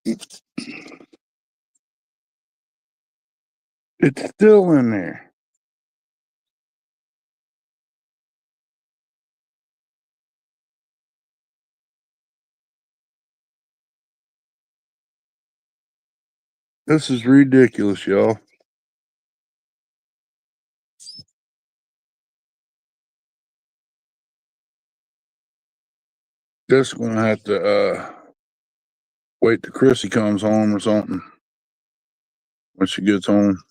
It's still in there. This is ridiculous, y'all. Just gonna have to wait till Chrissy comes home or something when she gets home.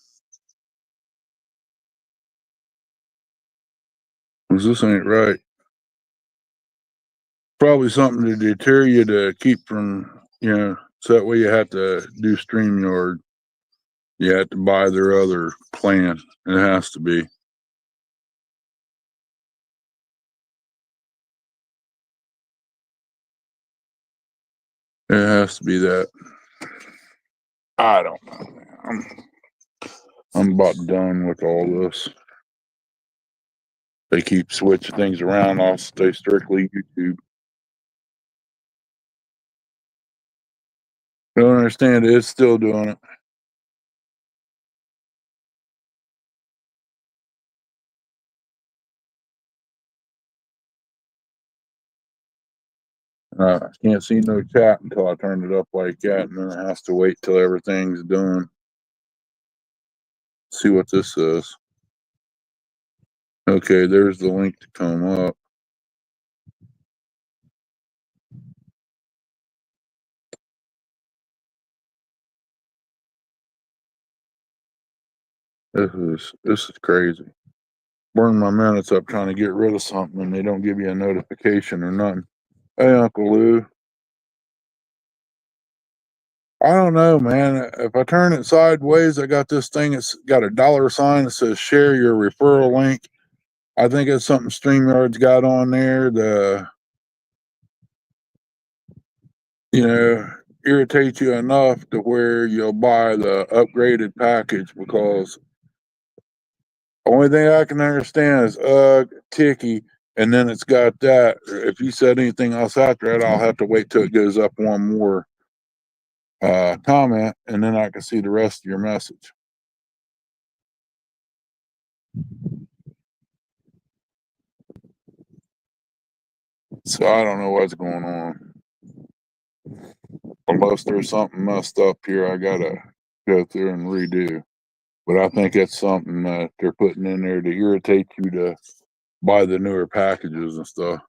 'Cause this ain't right. Probably something to deter you to keep from, so that way you have to do StreamYard. You have to buy their other plan. It has to be. It has to be that. I don't know, man. I'm about done with all this. They keep switching things around. I'll stay strictly YouTube. Don't understand it. It's still doing it. I can't see no chat until I turn it up like that, and then it has to wait till everything's done. See what this says. Okay, there's the link to come up. This is crazy. Burn my minutes up trying to get rid of something, and they don't give you a notification or nothing. Hey, Uncle Lou. I don't know, man. If I turn it sideways, I got this thing. It's got a dollar sign that says "Share your referral link." I think it's something StreamYard's got on there. You know, irritate you enough to where you'll buy the upgraded package, because only thing I can understand is Tiki, and then it's got that. If you said anything else after that, I'll have to wait till it goes up one more comment, and then I can see the rest of your message. So I don't know what's going on. Unless there's something messed up here, I gotta go through and redo. But I think it's something that they're putting in there to irritate you to buy the newer packages and stuff.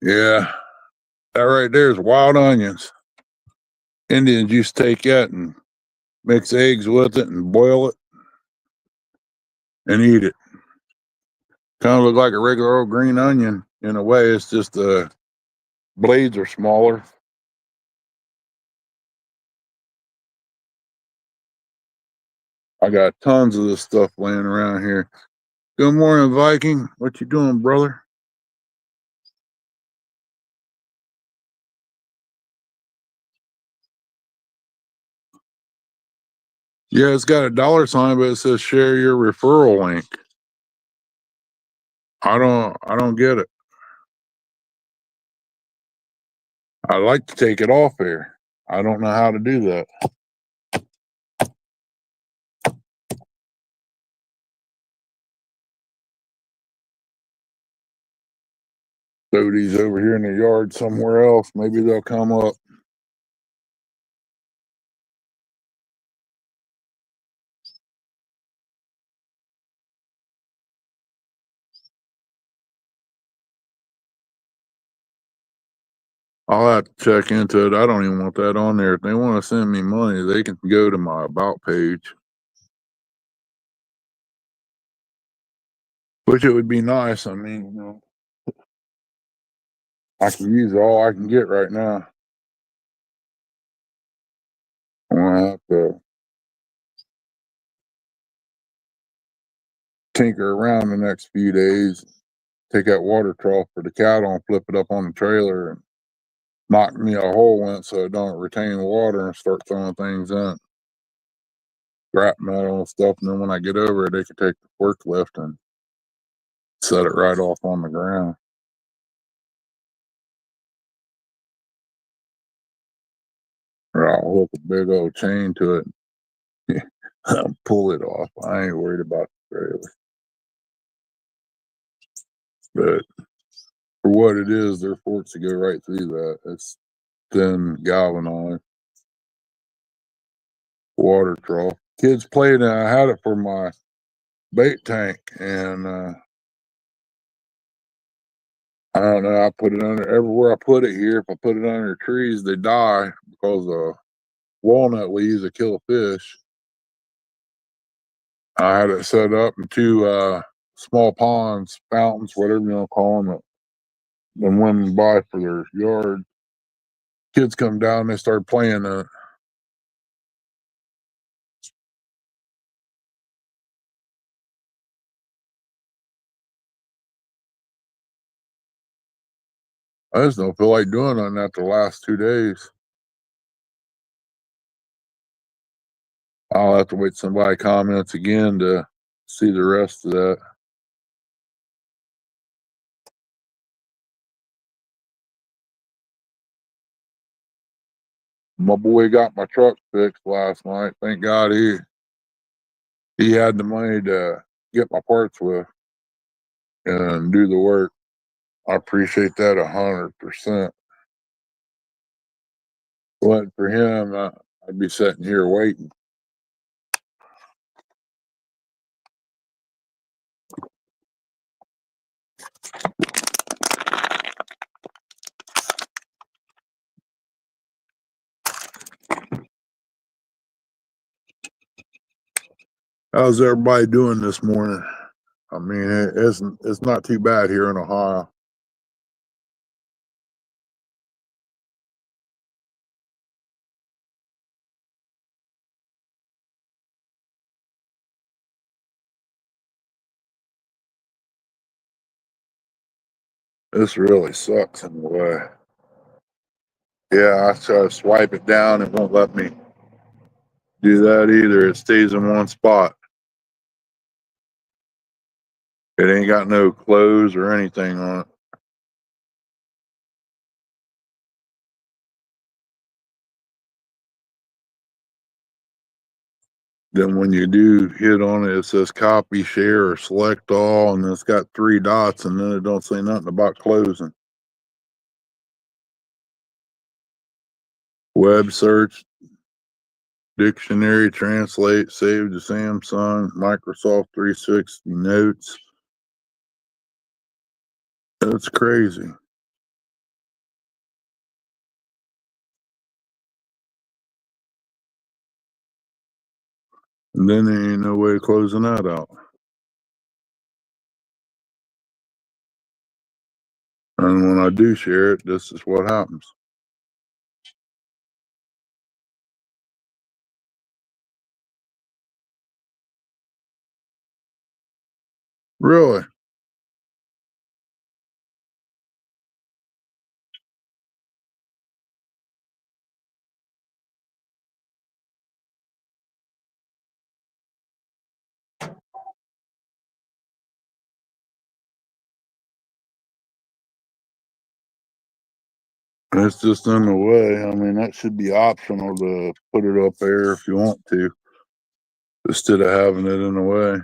Yeah, that right there is wild onions. Indians used to take that and mix eggs with it and boil it and eat it. Kind of look like a regular old green onion in a way. It's just the blades are smaller. I got tons of this stuff laying around here. Good morning, Viking. What you doing, brother? Yeah, it's got a dollar sign, but it says share your referral link. I don't get it. I'd like to take it off here. I don't know how to do that. Cody's over here in the yard somewhere else. Maybe they'll come up. I'll have to check into it. I don't even want that on there. If they want to send me money, they can go to my about page. Which it would be nice. I mean, I can use all I can get right now. I'm gonna have to tinker around the next few days. Take that water trough for the cattle and flip it up on the trailer and knock me a hole in it so it don't retain water and start throwing things in. scrap metal and stuff. And then when I get over it, they can take the forklift and set it right off on the ground. Or I'll hook a big old chain to it and pull it off. I ain't worried about the trailer. But for what it is, their forks to go right through that. It's thin galvanized water trough. Kids played, and I had it for my bait tank, and I don't know. I put it under everywhere I put it here. If I put it under trees, they die because walnut leaves that kill a fish. I had it set up in two small ponds, fountains, whatever you want to call them. When women buy for their yard, kids come down, they start playing in it. I just don't feel like doing on that the last 2 days. I'll have to wait till somebody comments again to see the rest of that. My boy got my truck fixed last night. Thank God he had the money to get my parts with and do the work. I appreciate that 100%. If it wasn't for him, I'd be sitting here waiting. How's everybody doing this morning? I mean, it's not too bad here in Ohio. This really sucks in a way. Yeah, I try to swipe it down. It won't let me do that either. It stays in one spot. It ain't got no close or anything on it. Then when you do hit on it, it says copy, share, or select all, and it's got 3 dots, and then it don't say nothing about closing. Web search, dictionary, translate, save to Samsung, Microsoft 360 notes. That's crazy. And then there ain't no way of closing that out. And when I do share it, this is what happens. Really? It's just in the way. I mean, that should be optional to put it up there if you want to, instead of having it in the way.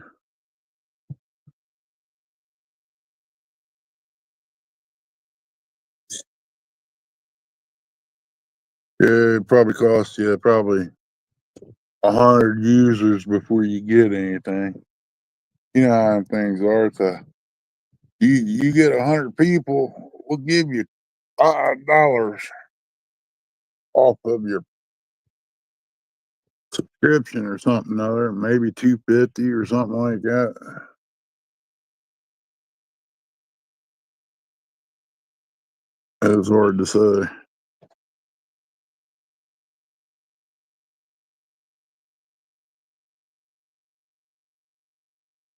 Yeah, it probably costs you probably 100 users before you get anything. You know how things are. You get 100 people, we'll give you $5 off of your subscription or something other, maybe 250 or something like that. It's hard to say.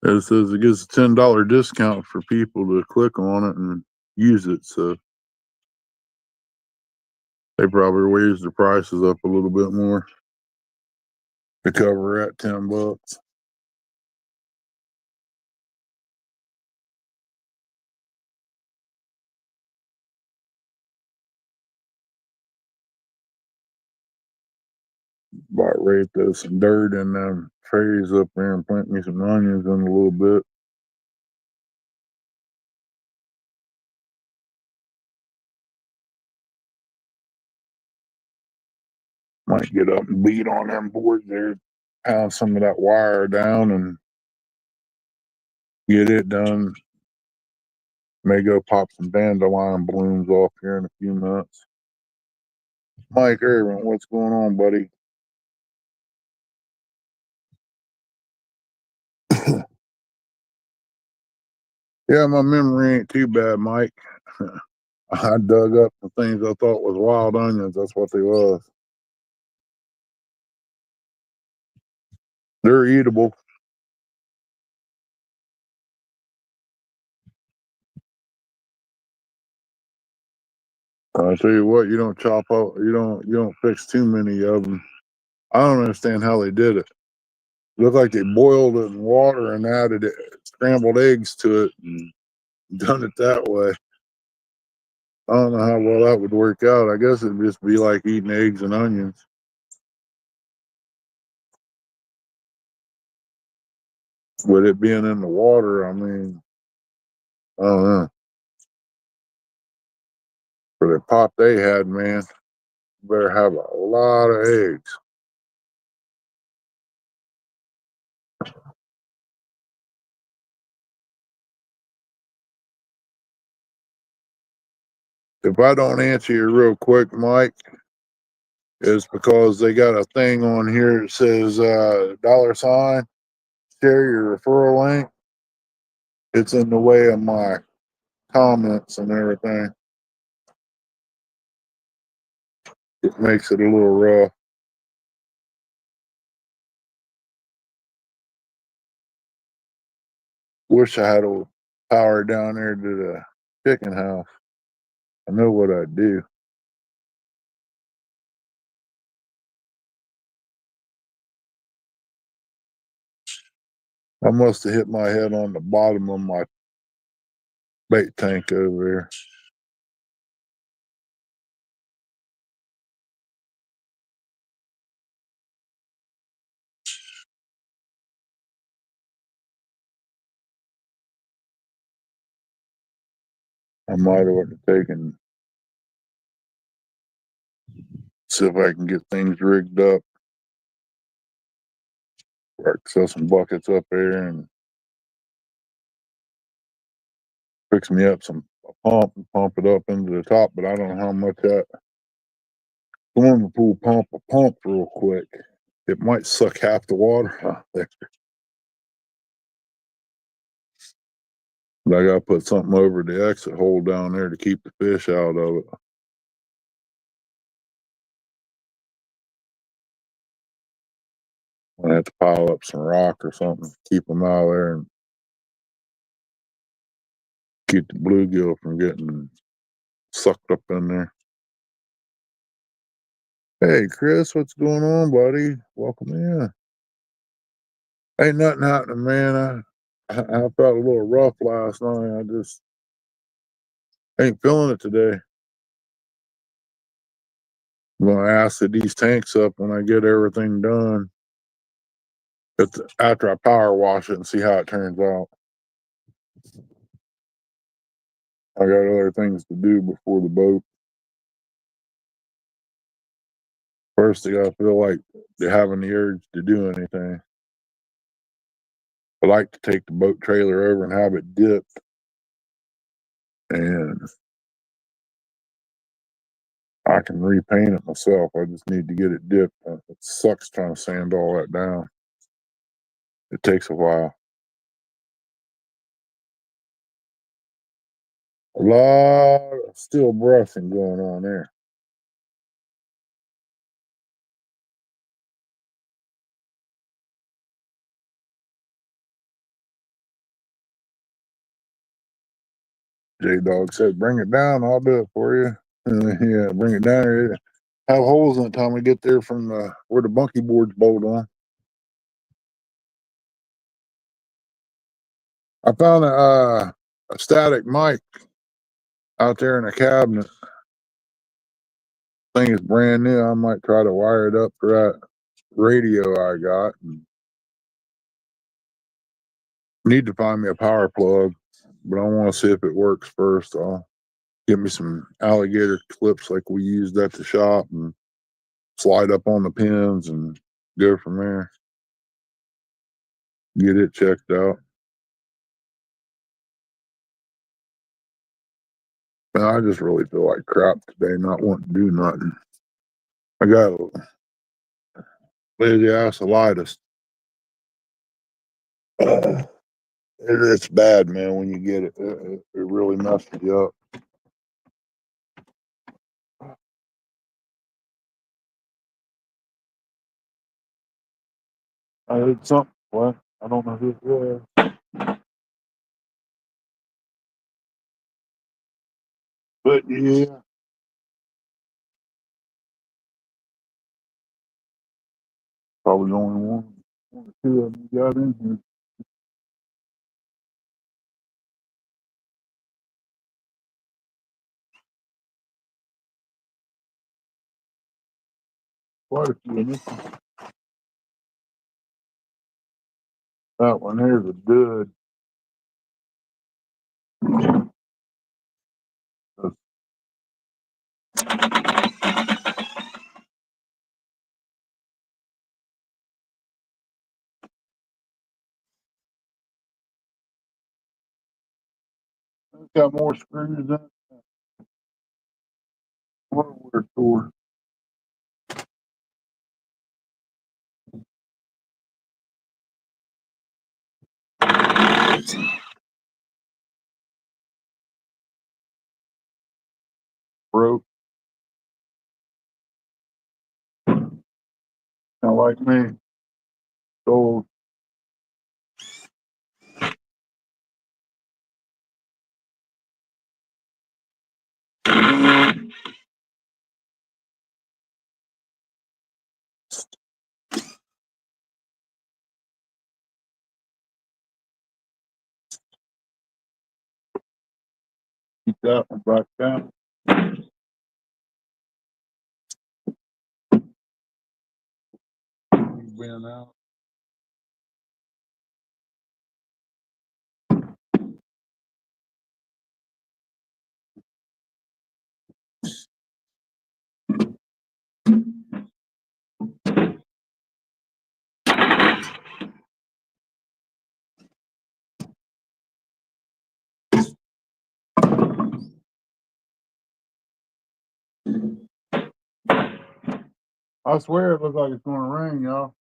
It says it gives a $10 discount for people to click on it and use it. So they probably raised the prices up a little bit more. to cover at $10. About ready to throw some dirt in them trays up there and plant me some onions in a little bit. Might get up and beat on them boards there, pound some of that wire down and get it done. May go pop some dandelion blooms off here in a few months. Mike Irvin, what's going on, buddy? Yeah, my memory ain't too bad, Mike. I dug up the things I thought was wild onions. That's what they was. They're eatable. I tell you what, you don't chop up, you don't fix too many of them. I don't understand how they did it. Looked like they boiled it in water and added scrambled eggs to it and done it that way. I don't know how well that would work out. I guess it'd just be like eating eggs and onions. With it being in the water, I mean, I don't know. For the pot they had, man, you better have a lot of eggs. If I don't answer you real quick, Mike, it's because they got a thing on here that says $, share your referral link. It's in the way of my comments and everything. It makes it a little rough. Wish I had a power down there to the chicken house. I know what I'd do. I must have hit my head on the bottom of my bait tank over there. I might have taken, see if I can get things rigged up. Or I can sell some buckets up there and fix me up some pump and pump it up into the top, but I don't know how much that swimming pool pump will pump real quick. It might suck half the water out there. But I gotta put something over the exit hole down there to keep the fish out of it. I have to pile up some rock or something, keep them out of there and keep the bluegill from getting sucked up in there. Hey, Chris, what's going on, buddy? Welcome in. Ain't nothing happening, man. I felt a little rough last night. I just ain't feeling it today. I'm gonna acid these tanks up when I get everything done. After I power wash it and see how it turns out. I got other things to do before the boat. First, I gotta feel like they're having the urge to do anything. I like to take the boat trailer over and have it dipped, and I can repaint it myself. I just need to get it dipped. It sucks trying to sand all that down. It takes a while. A lot of steel brushing going on there. J Dog said, "Bring it down. I'll do it for you." Yeah, bring it down here. Have holes in it time we get there from where the bunkie boards bolt on. I found a static mic out there in a cabinet. Thing is brand new. I might try to wire it up for that radio I got. Need to find me a power plug, but I want to see if it works first. I'll get me some alligator clips like we used at the shop and slide up on the pins and go from there. Get it checked out. And I just really feel like crap today, not wanting to do nothing. I got lazy assolitis. It's bad, man. When you get it, it really messes you up. I heard something. What? I don't know who it was. But yeah, probably the only one or two of them got in here. Quite a few of them. That one there's a dud. It's got more screws in it. Hardware store. Broke. Not like me. Sold. Keep that one back down. Been out. I swear it looks like it's gonna rain, y'all.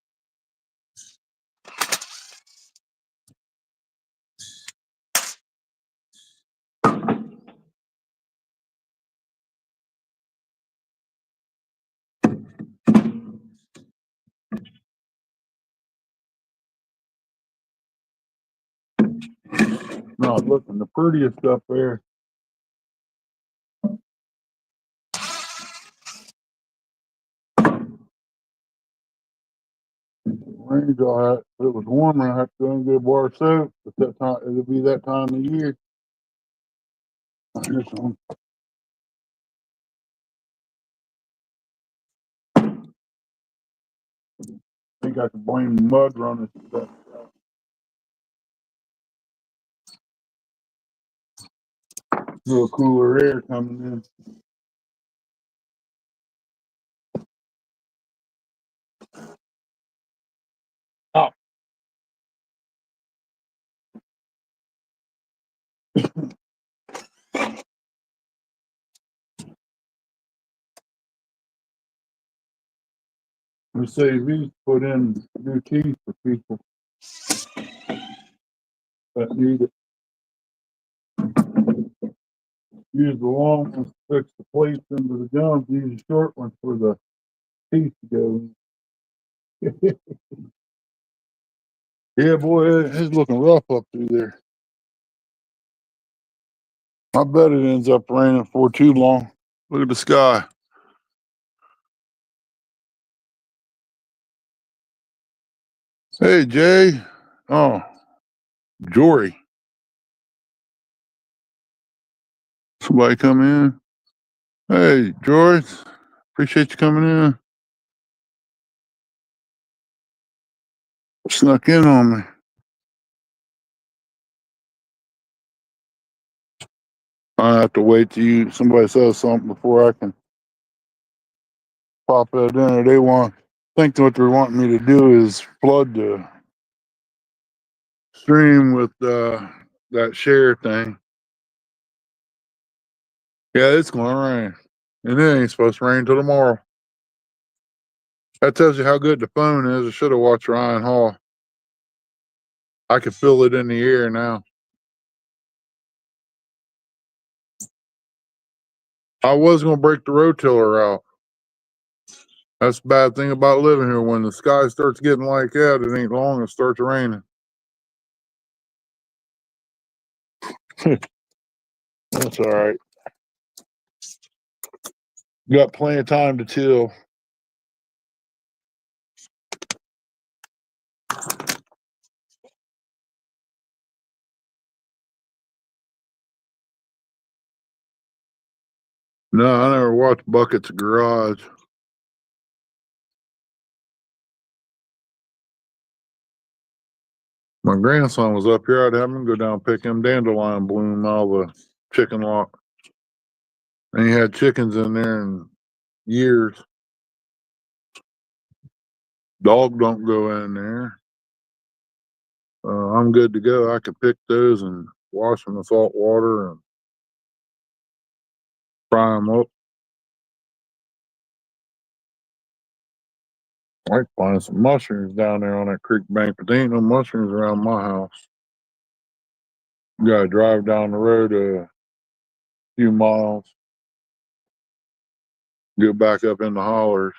Not looking the prettiest up there. Rain's all right. If it was warmer, I have to go and get a bar of soap. But that time, it'll be that time of year. Here's some. I think I can blame the mud runners for that. A little cooler air coming in. Oh. Mercedes put in new teeth for people that need it. Use the long ones to fix the plates into the gums. Use the short ones for the teeth to go in. Yeah, boy, it's looking rough up through there. I bet it ends up raining for too long. Look at the sky. Hey, Jay. Oh, Jory. Somebody come in. Hey, George. Appreciate you coming in. Snuck in on me. I have to wait till somebody says something before I can pop that in. Or they think what they're wanting me to do is flood the stream with that share thing. Yeah, it's gonna rain. And it ain't supposed to rain till tomorrow. That tells you how good the phone is. I should have watched Ryan Hall. I can feel it in the air now. I was gonna break the rotiller out. That's the bad thing about living here. When the sky starts getting like that, it ain't long it starts raining. That's all right. Got plenty of time to chill. No, I never watched Bucket's Garage. My grandson was up here. I'd have him go down and pick him dandelion bloom out of the chicken lot. And he had chickens in there in years. Dog don't go in there. I'm good to go. I could pick those and wash them in salt water and fry them up. I might find some mushrooms down there on that creek bank, but there ain't no mushrooms around my house. You gotta drive down the road a few miles, go back up in the hollers.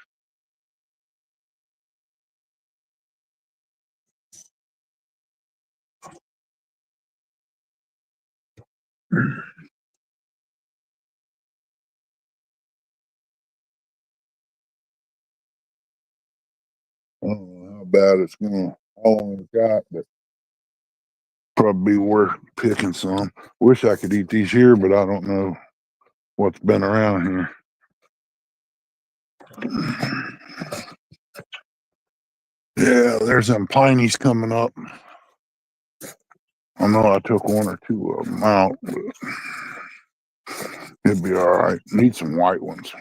I don't know how bad it's gonna, how long it's got, but probably be worth picking some. Wish I could eat these here, but I don't know what's been around here. Yeah, there's some pineys coming up. I know I took one or two of them out, but it'd be all right. Need some white ones.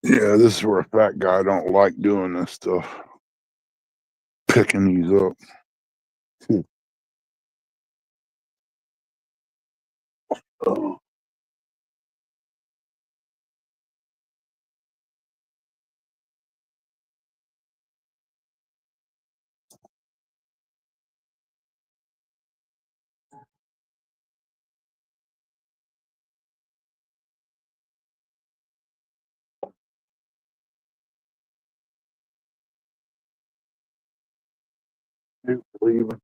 Yeah, this is where a fat guy don't like doing this stuff. Picking these up. Oh. Leaving.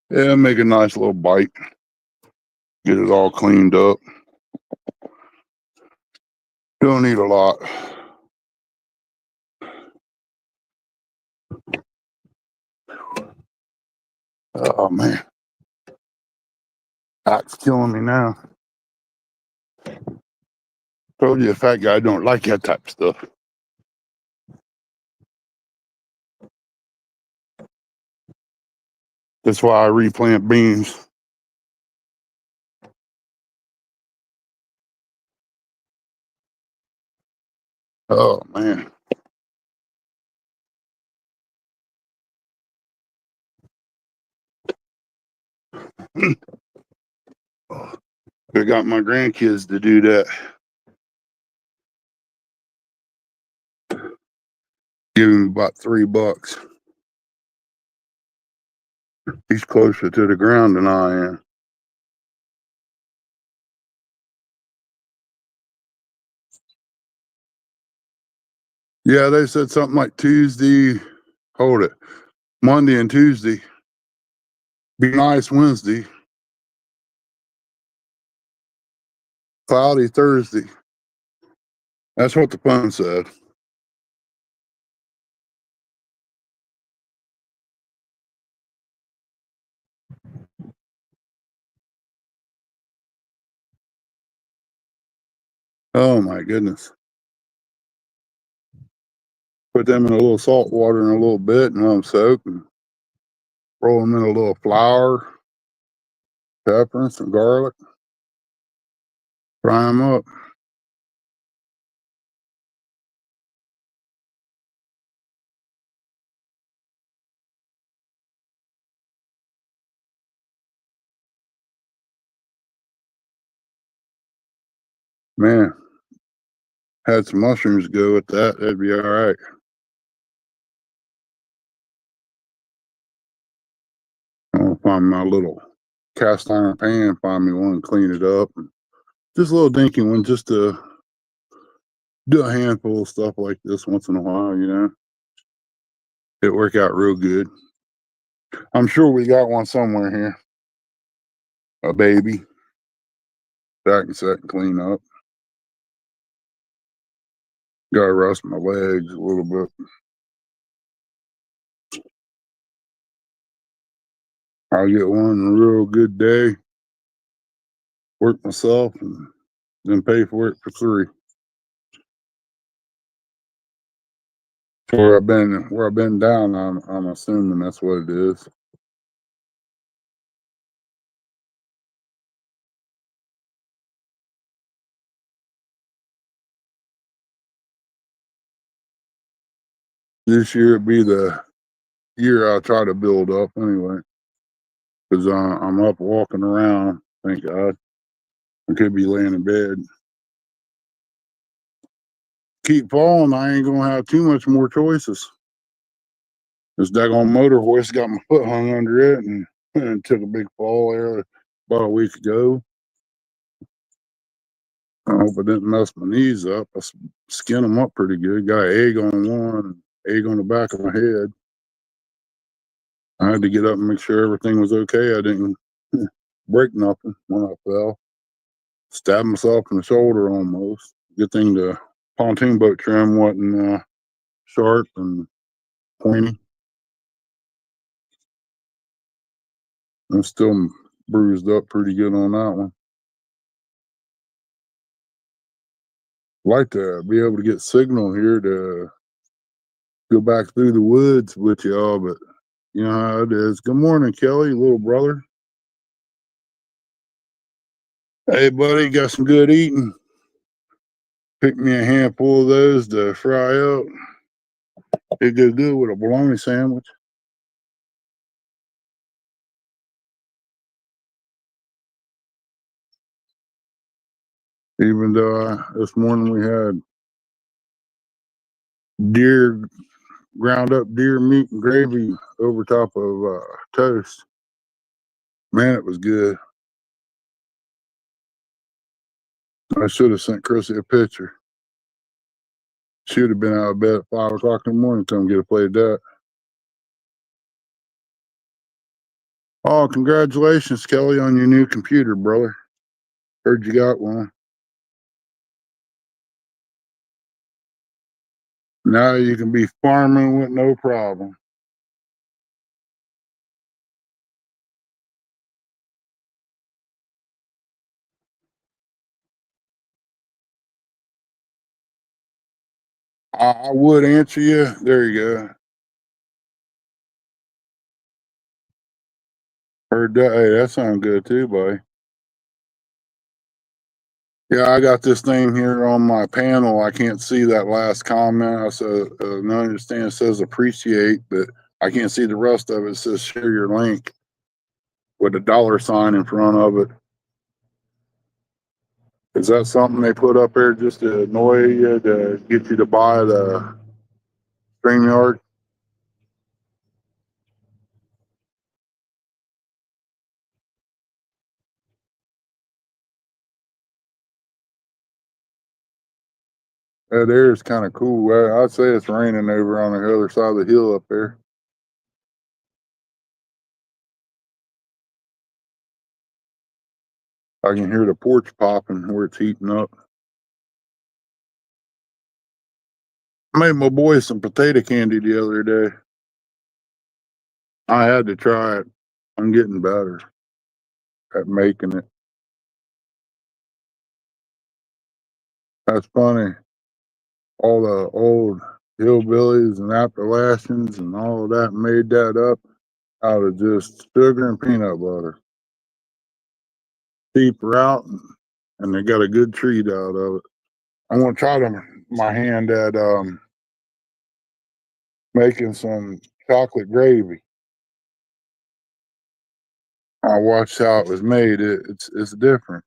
Yeah, make a nice little bite. Get it all cleaned up. Don't need a lot. Oh man, back's killing me now. Told you a fat guy don't like that type of stuff. That's why I replant beans. Oh man. I got my grandkids to do that. Give him about $3. He's closer to the ground than I am. Yeah, they said something like Tuesday. Hold it. Monday and Tuesday. Be nice Wednesday. Cloudy Thursday. That's what the phone said. Oh my goodness. Put them in a little salt water in a little bit and let them soak and roll them in a little flour, pepper, and some garlic. Fry them up. Man, had some mushrooms to go with that. That'd be all right. I'll find my little cast iron pan, find me one, clean it up. Just a little dinky one, just to do a handful of stuff like this once in a while, you know. It work out real good. I'm sure we got one somewhere here. A baby that I can set and clean up. Gotta rust my legs a little bit. I'll get one real good day, work myself, and then pay for it for 3. Where I've been down, I'm assuming that's what it is. This year will be the year I'll try to build up anyway, because I'm up walking around. Thank God. I could be laying in bed. Keep falling, I ain't gonna have too much more choices. This daggone motor hoist got my foot hung under it and took a big fall there about a week ago. I hope I didn't mess my knees up. I skinned them up pretty good. Got an egg on one, egg on the back of my head. I had to get up and make sure everything was okay. I didn't break nothing when I fell. Stabbed myself in the shoulder almost. Good thing the pontoon boat trim wasn't sharp and pointy. I'm still bruised up pretty good on that one. Like to be able to get signal here to go back through the woods with y'all, but you know how it is. Good morning, Kelly, little brother. Hey, buddy, got some good eating. Pick me a handful of those to fry up. It go good with a bologna sandwich. Even though this morning we had deer, ground up deer meat and gravy over top of toast. Man, it was good. I should have sent Chrissy a picture. She would have been out of bed at 5 o'clock in the morning to come get a plate of that. Oh, congratulations, Kelly, on your new computer, brother. Heard you got one. Now you can be farming with no problem. I would answer you. There you go. Heard that. Hey, that sounds good too, buddy. Yeah, I got this thing here on my panel. I can't see that last comment. I said, no, understand it says appreciate, but I can't see the rest of it. It says share your link with a dollar sign in front of it. Is that something they put up there just to annoy you, to get you to buy the StreamYard? That air is kind of cool. I'd say it's raining over on the other side of the hill up there. I can hear the porch popping where it's heating up. I made my boy some potato candy the other day. I had to try it. I'm getting better at making it. That's funny. All the old hillbillies and Appalachians and all of that made that up out of just sugar and peanut butter. Deep route, and they got a good treat out of it. I'm gonna try my hand at making some chocolate gravy. I watched how it was made. It's different.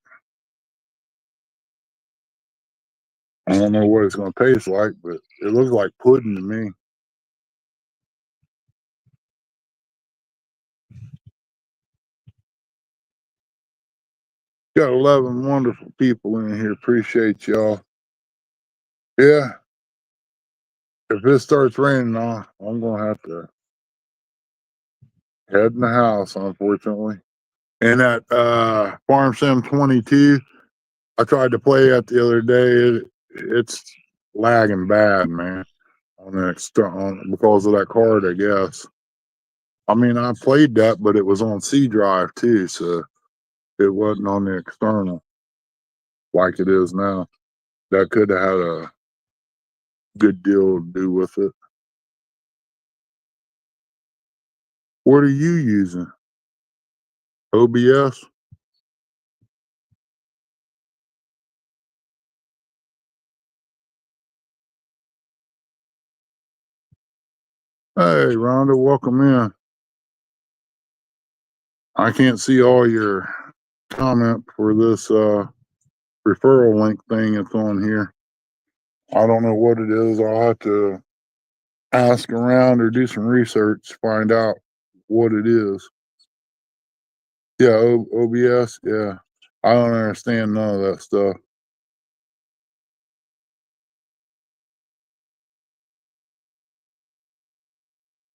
I don't know what it's gonna taste like, but it looks like pudding to me. Got 11 wonderful people in here. Appreciate y'all. Yeah, if it starts raining, I'm gonna have to head in the house, unfortunately. And that Farm Sim 22, I tried to play that the other day. It's lagging bad, man. On because of that card, I guess. I mean, I played that, but it was on C drive too, so it wasn't on the external like it is now. That could have had a good deal to do with it. What are you using? OBS? Hey, Rhonda, welcome in. I can't see all your comment for this referral link thing that's on here. I don't know what it is. I'll have to ask around or do some research, find out what it is. Yeah, OBS. Yeah, I don't understand none of that stuff.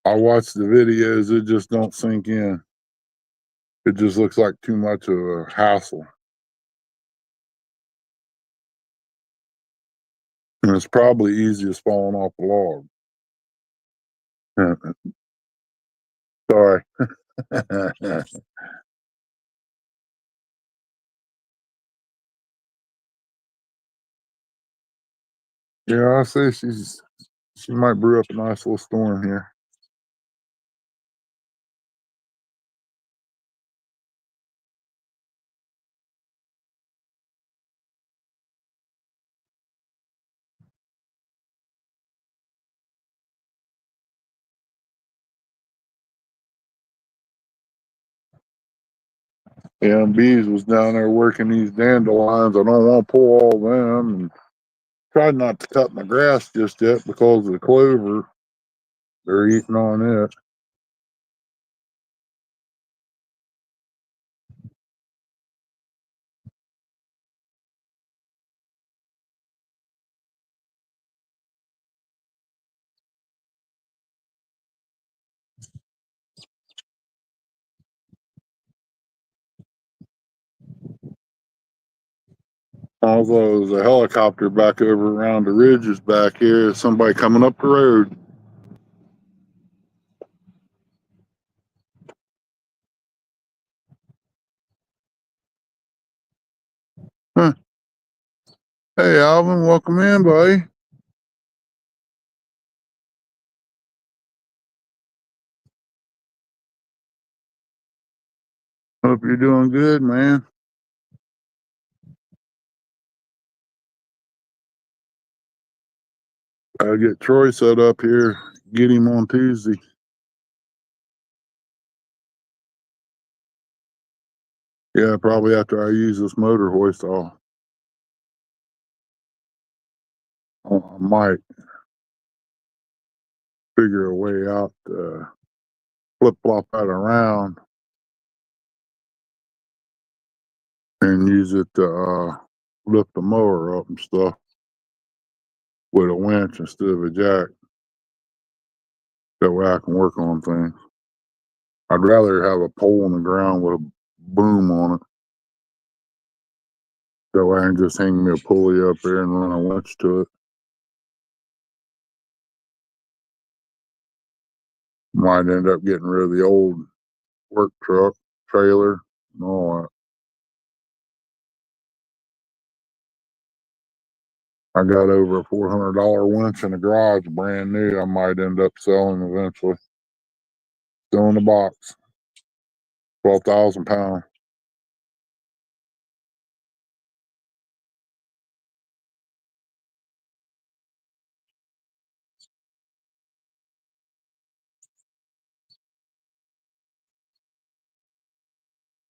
I watch the videos; it just don't sink in. It just looks like too much of a hassle, and it's probably easy as falling off a log. Sorry. Yeah, I say she might brew up a nice little storm here. Yeah, and Bees was down there working these dandelions. I don't want to pull all them, and tried not to cut my grass just yet because of the clover. They're eating on it. Although there's a helicopter back over around the ridges back here. Somebody coming up the road. Huh. Hey, Alvin, welcome in, buddy. Hope you're doing good, man. I'll get Troy set up here. Get him on Tuesday. Yeah, probably after I use this motor hoist, I might figure a way out to flip flop that around and use it to lift the mower up and stuff with a winch instead of a jack. That way I can work on things. I'd rather have a pole in the ground with a boom on it. That way I can just hang me a pulley up there and run a winch to it. Might end up getting rid of the old work truck, trailer, and all that. I got over a $400 winch in the garage, brand new. I might end up selling eventually. Still in the box. 12,000 pounds.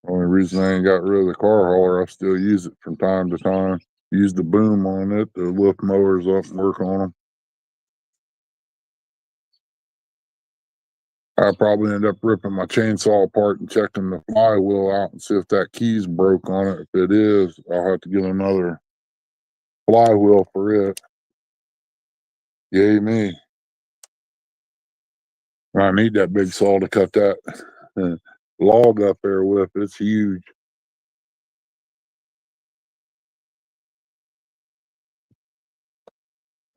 Only reason I ain't got rid of the car hauler, I still use it from time to time. Use the boom on it to lift mowers up and work on them. I probably end up ripping my chainsaw apart and checking the flywheel out and see if that key's broke on it. If it is, I'll have to get another flywheel for it. Yay me. I need that big saw to cut that log up there with. It's huge.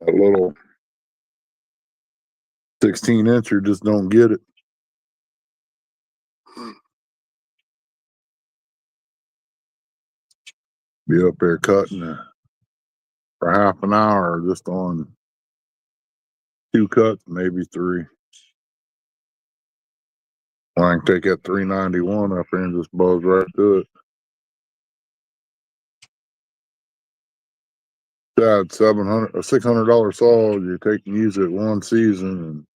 A little 16-incher just don't get it. Be up there cutting for half an hour just on 2 cuts, maybe 3. I can take that 391 up there and just buzz right to it. That $700 or $600 saw you take and use it one season,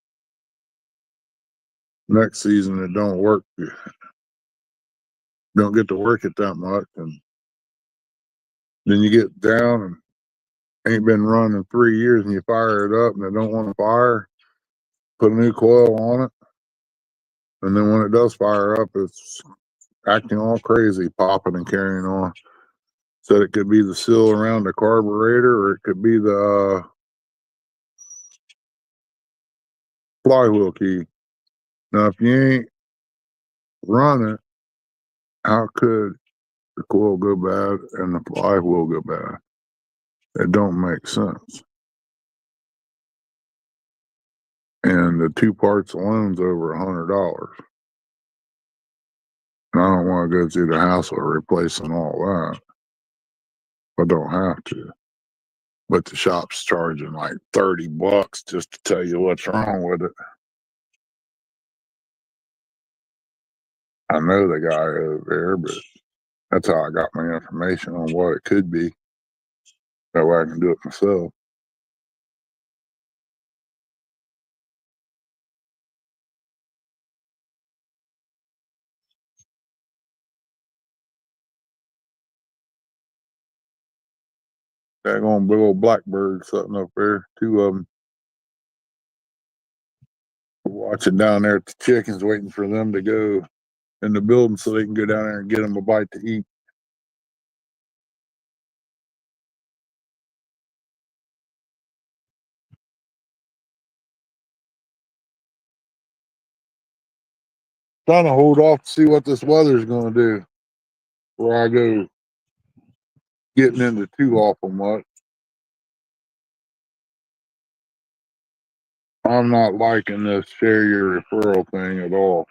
and next season it don't work. You don't get to work it that much, and then you get down and ain't been run in 3 years, and you fire it up and it don't want to fire. Put a new coil on it, and then when it does fire up, it's acting all crazy, popping and carrying on. So it could be the seal around the carburetor, or it could be the flywheel key. Now, if you ain't run it, how could the coil go bad and the flywheel go bad? It don't make sense. And the 2 parts alone's over $100. And I don't want to go through the hassle of replacing all that. I don't have to. But the shop's charging like $30 just to tell you what's wrong with it. I know the guy over there, but that's how I got my information on what it could be. That way I can do it myself. Daggone big old blackbird sitting up there, 2 of them. Watching down there at the chickens, waiting for them to go in the building so they can go down there and get them a bite to eat. Trying to hold off to see what this weather's going to do before I go getting into too awful much. I'm not liking this share your referral thing at all.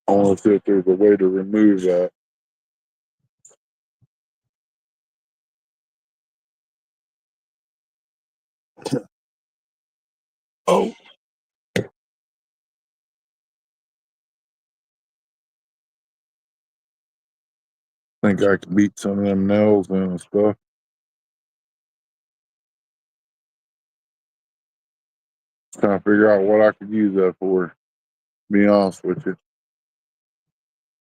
I want to see if there's a way to remove that. Oh. Think I could beat some of them nails in and stuff. Trying to figure out what I could use that for. To be honest with you,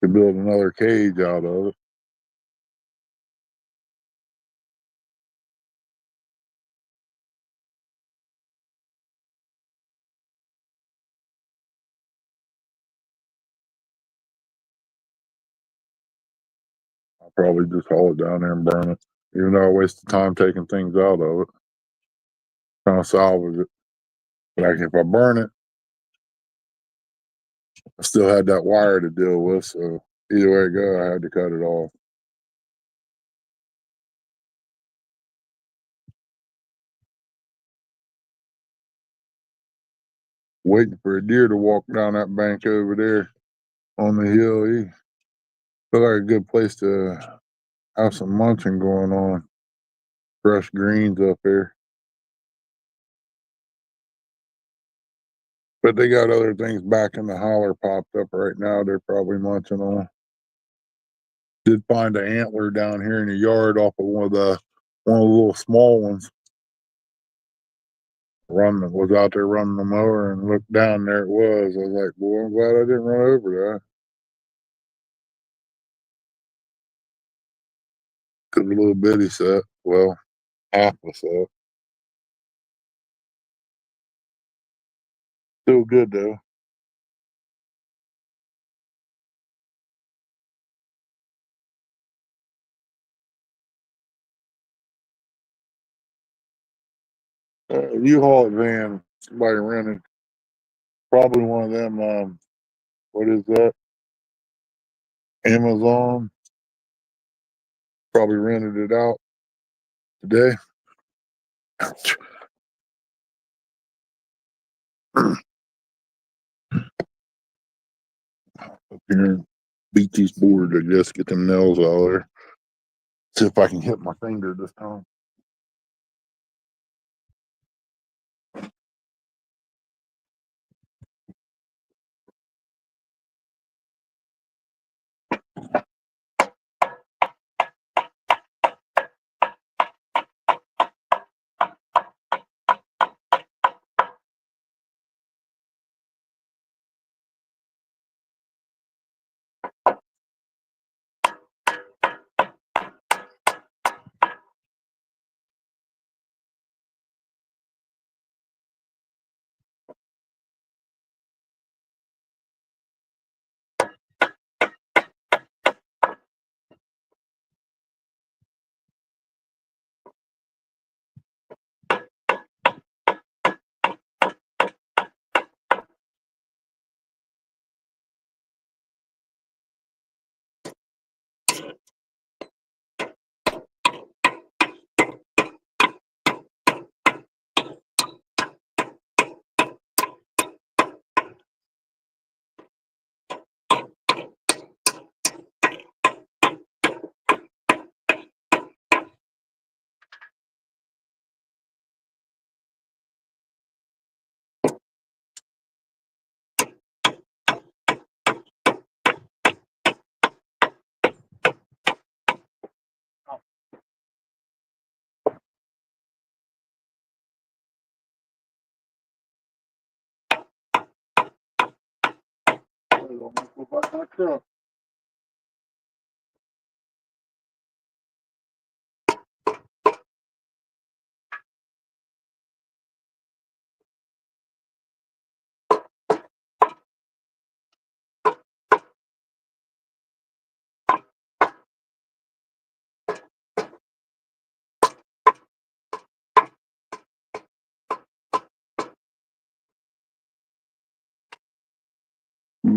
to build another cage out of it. I'll probably just haul it down there and burn it, even though I wasted time taking things out of it, trying to salvage it. Like if I burn it, I still had that wire to deal with, so either way it go, I had to cut it off. Waiting for a deer to walk down that bank over there on the hill. He feel like a good place to have some munching going on. Fresh greens up there. But they got other things back in the holler popped up right now. They're probably munching on. Did find an antler down here in the yard off of one of the little small ones. Was out there running the mower and looked down, there it was. I was like, boy, I'm glad I didn't run over that. Cause a little bitty set. Well, half a set. Still good though. U-Haul van, somebody rented. Probably one of them, what is that? Amazon. Probably rented it out today. Up here and beat these boards, I guess, get them nails out of there. See if I can hit my finger this time.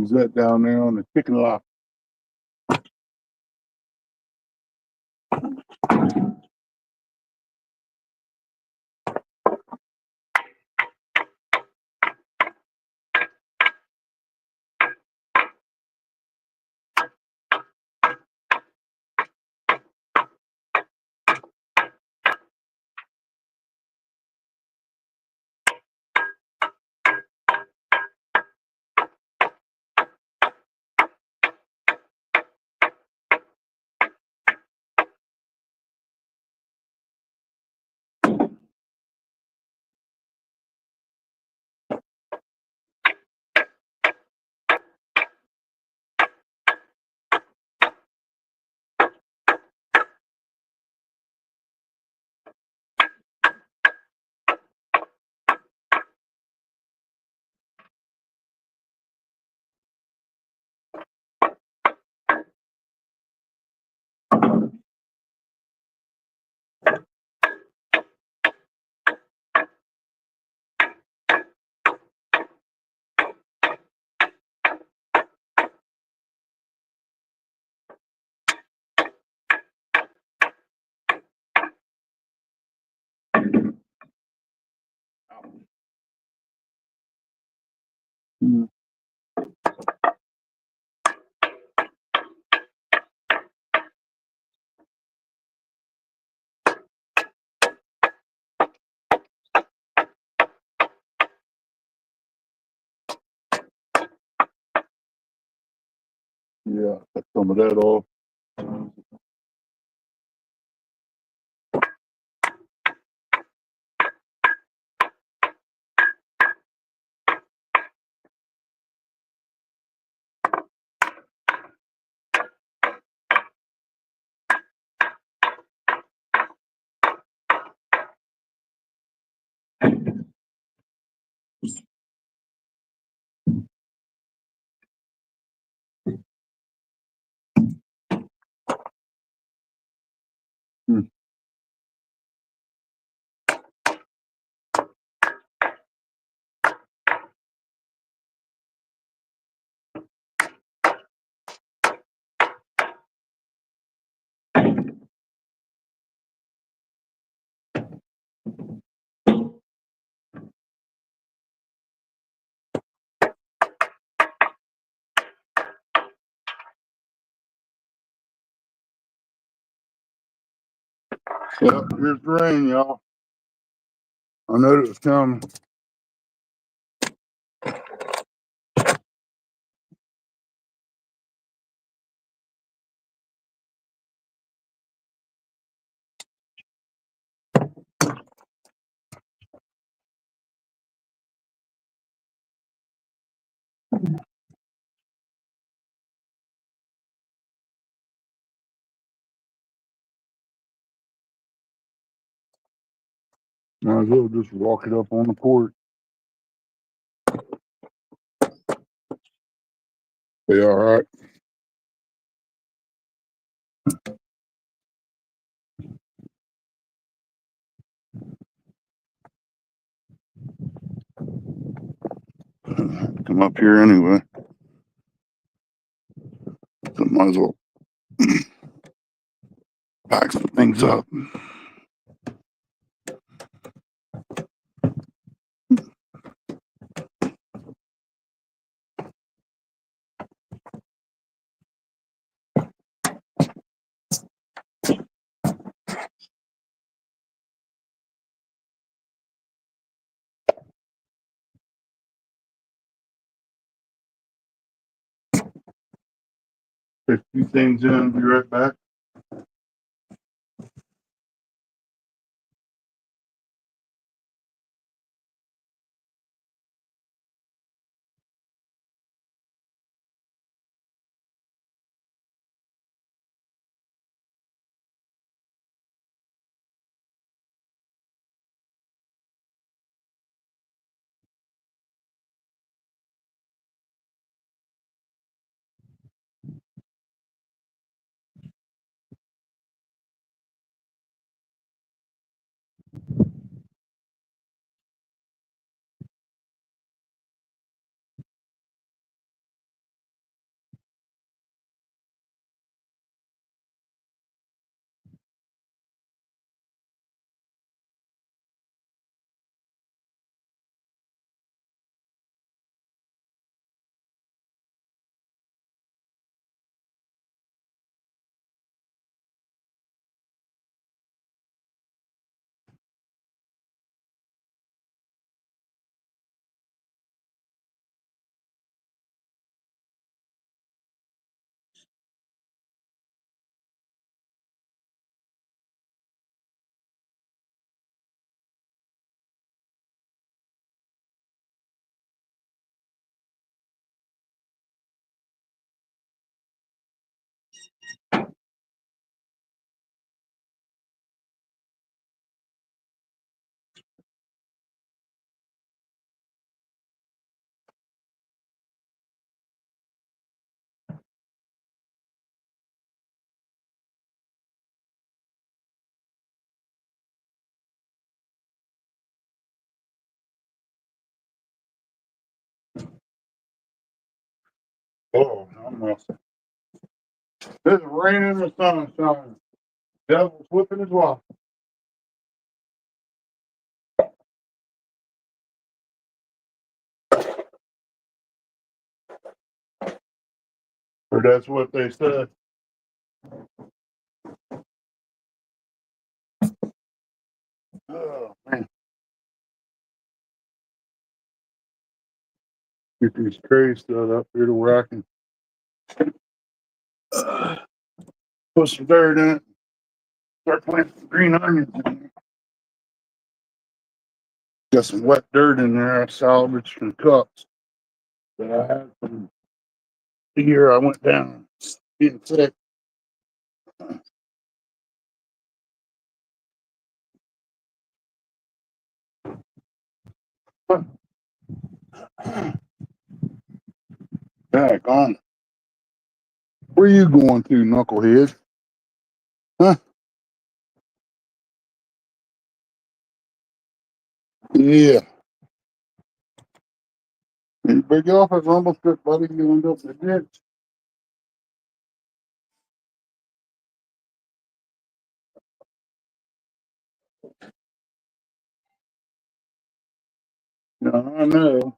use that down there on the chicken lock. Yeah, cut some of that off. Hmm. Yep, here's the rain, y'all. I know it was coming. Might as well just walk it up on the porch. Be all right. Come up here anyway. So might as well pack some things up. Take a few things in and be right back. Oh, almost. It's raining, the sun is shining. Devil's whipping his wife. Or that's what they said. Oh, man. Get these trays set up here to where I can put some dirt in it. Start planting some green onions in there. Got some wet dirt in there I salvaged from cups that I had from the year I went down getting sick. Back on. Where you going to, knucklehead? Huh? Yeah. You big off at rumble strip, buddy. You end up in the ditch. Yeah, I know.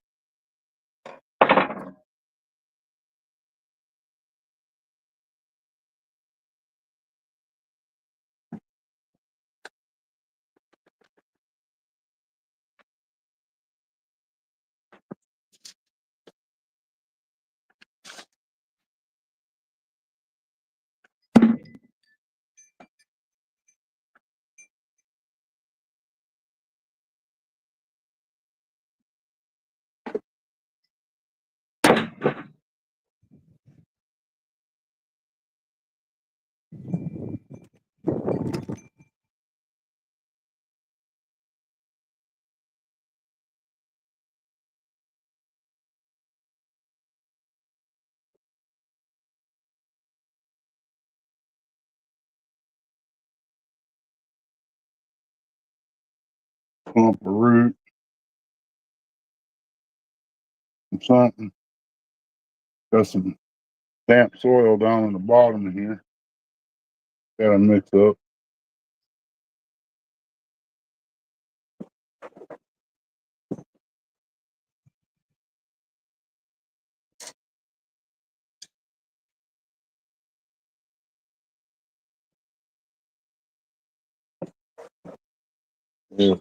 Clump of root or something. Got some damp soil down in the bottom of here. Gotta mix up. Yeah.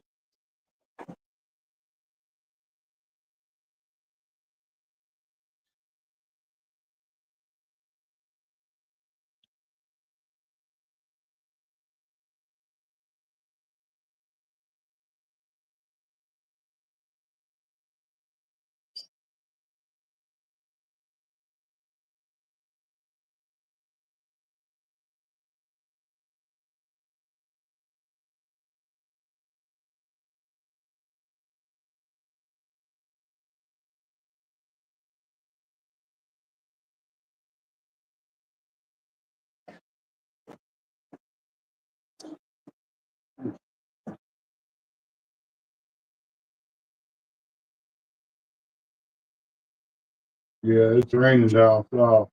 Yeah, it's raining down south.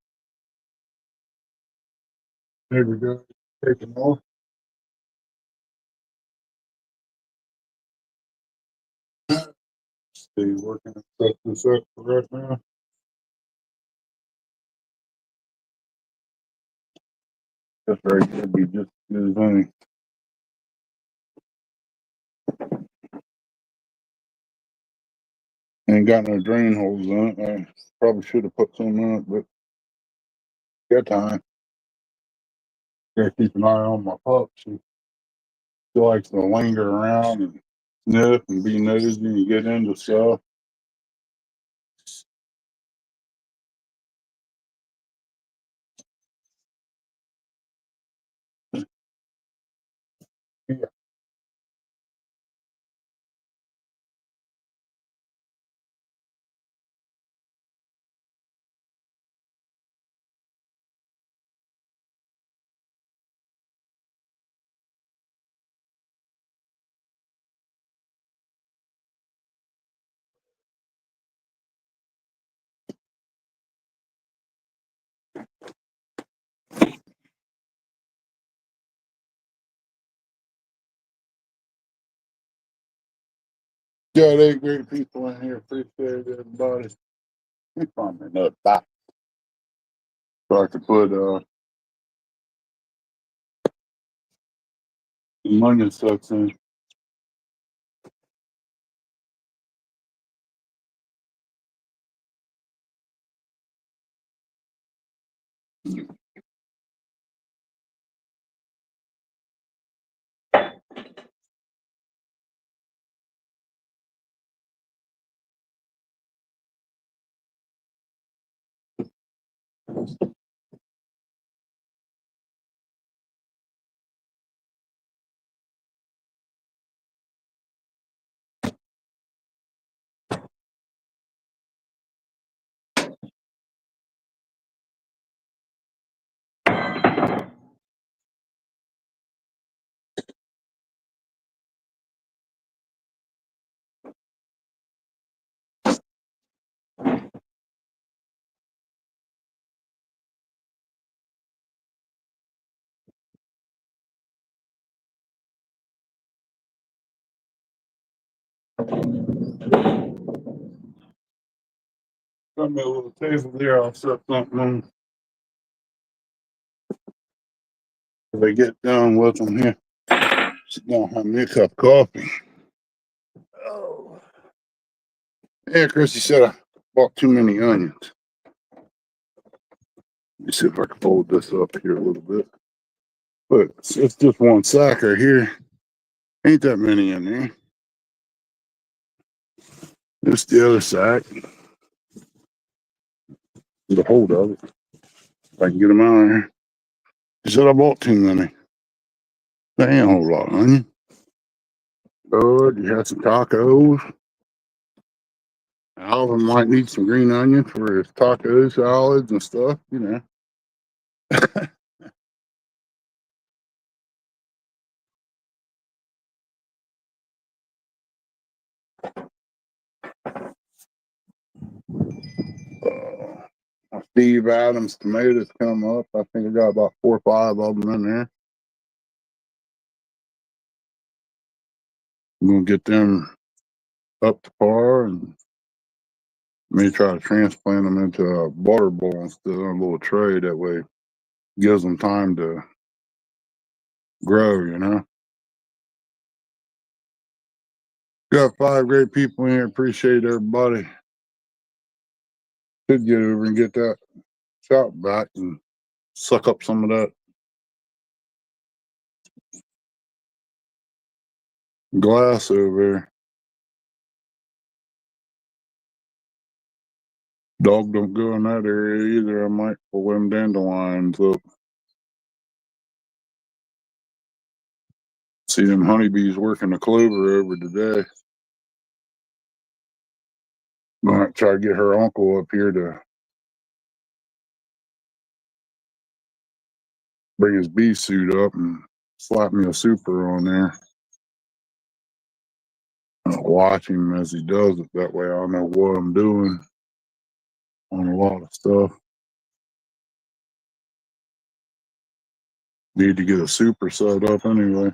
There we go. Taking off. Stay working. Set this up for right now. That's right. Could be just as good as any. Ain't got no drain holes in it. I probably should have put some in it, but got time. Gotta keep an eye on my pup. She likes to linger around and sniff and be nosy and get into stuff. Yeah. Got 8 great people in here. Appreciate everybody. We found another box. So I could put some onion stuff in. Got me a little table there. I'll set something on. If I get done with them here, sit down, have me a cup of coffee. Oh. Yeah, Chrissy said I bought too many onions. Let me see if I can fold this up here a little bit. But it's just one sack right here. Ain't that many in there. There's the other sack. The hold of it. If I can get them out of here. She said I bought too many. That ain't a whole lot of onion. Good. You had some tacos. Alvin might need some green onion for his taco salads and stuff, you know. Steve Adams tomatoes come up. I think I got about 4 or 5 of them in there. I'm gonna get them up to par and may try to transplant them into a water bowl instead of a little tray. That way, gives them time to grow. You know. Got 5 great people in here. Appreciate everybody. Should get over and get that shop back and suck up some of that glass over there. Dog don't go in that area either. I might pull them dandelions up. See them honeybees working the clover over today. Might try to get her uncle up here to bring his bee suit up and slap me a super on there. I'll watch him as he does it. That way I'll know what I'm doing on a lot of stuff. Need to get a super set up anyway.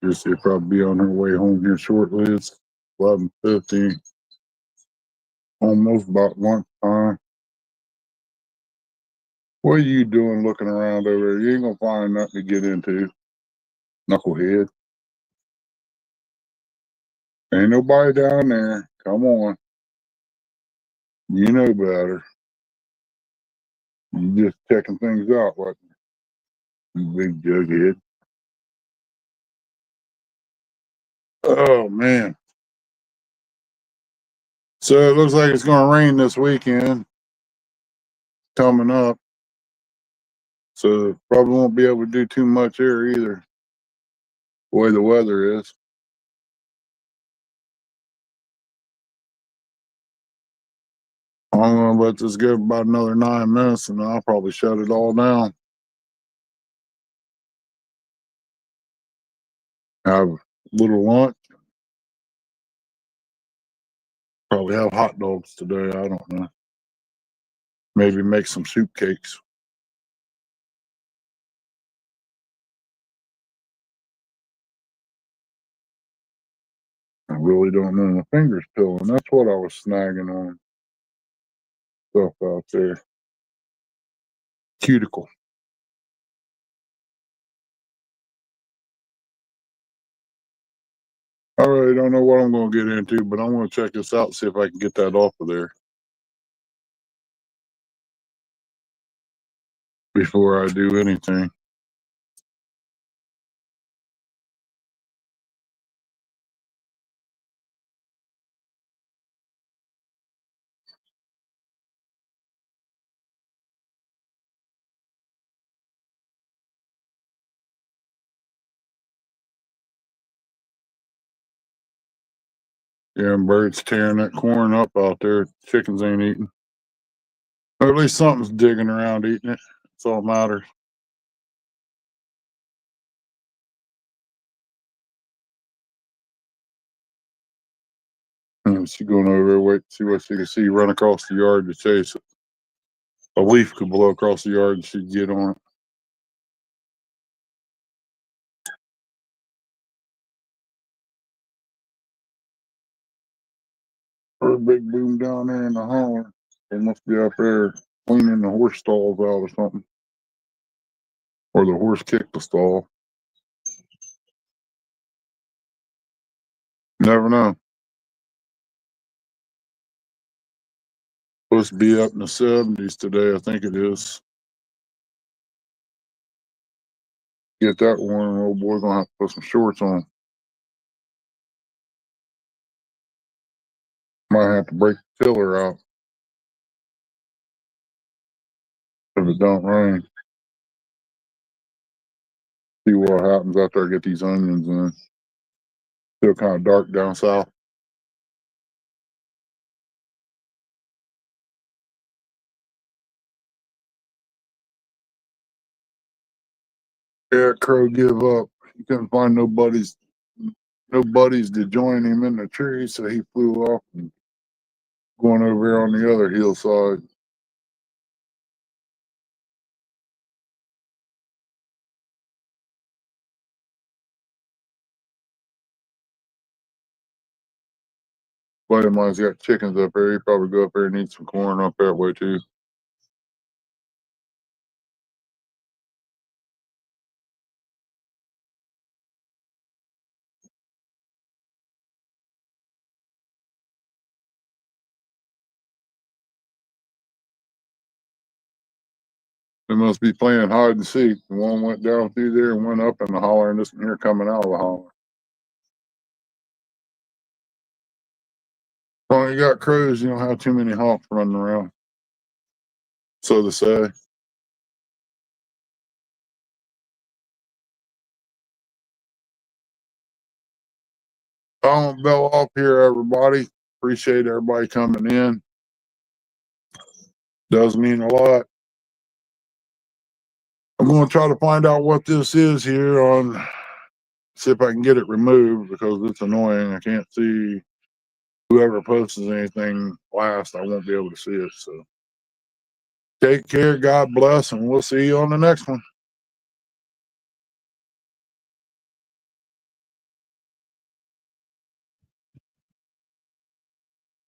Just she'll probably be on her way home here shortly. It's 11:50. Almost about lunchtime. What are you doing looking around over there? You ain't gonna find nothing to get into. Knucklehead. Ain't nobody down there. Come on. You know better. You just checking things out, what? You big jughead. Oh man. So it looks like it's gonna rain this weekend. Coming up. So probably won't be able to do too much here either. The way the weather is. I'm gonna let this go about another 9 minutes and then I'll probably shut it all down. Have a little lunch. Probably have hot dogs today. I don't know. Maybe make some soup cakes. really don't know. My finger's pilling. That's what I was snagging on. Stuff out there. Cuticle. I really don't know what I'm going to get into, but I'm going to check this out and see if I can get that off of there before I do anything. Yeah, and birds tearing that corn up out there. Chickens ain't eating. Or at least something's digging around eating it. That's all that matters. And she going over there, wait to see what she can see, run across the yard to chase it. A leaf could blow across the yard and she'd get on it. Or a big boom down there in the holler. They must be up there cleaning the horse stalls out or something. Or the horse kicked the stall. Never know. Supposed to be up in the 70s today, I think it is. Get that warm, old boy gonna have to put some shorts on. Might have to break the tiller out if it don't rain. See what happens after I get these onions in. Still kind of dark down south. Yeah, Crow give up. He couldn't find no buddies to join him in the tree, so he flew off and going over here on the other hillside. Buddy of mine's got chickens up there. He probably go up there and eat some corn up that way too. They must be playing hide and seek. One went down through there and went up in the holler, and this one here coming out of the holler. When you got crows, you don't have too many hawks running around. So they say. I'm gonna bell off here, everybody. Appreciate everybody coming in. Does mean a lot. I'm gonna try to find out what this is here on. See if I can get it removed because it's annoying. I can't see whoever posts anything last. I won't be able to see it. So take care. God bless, and we'll see you on the next one.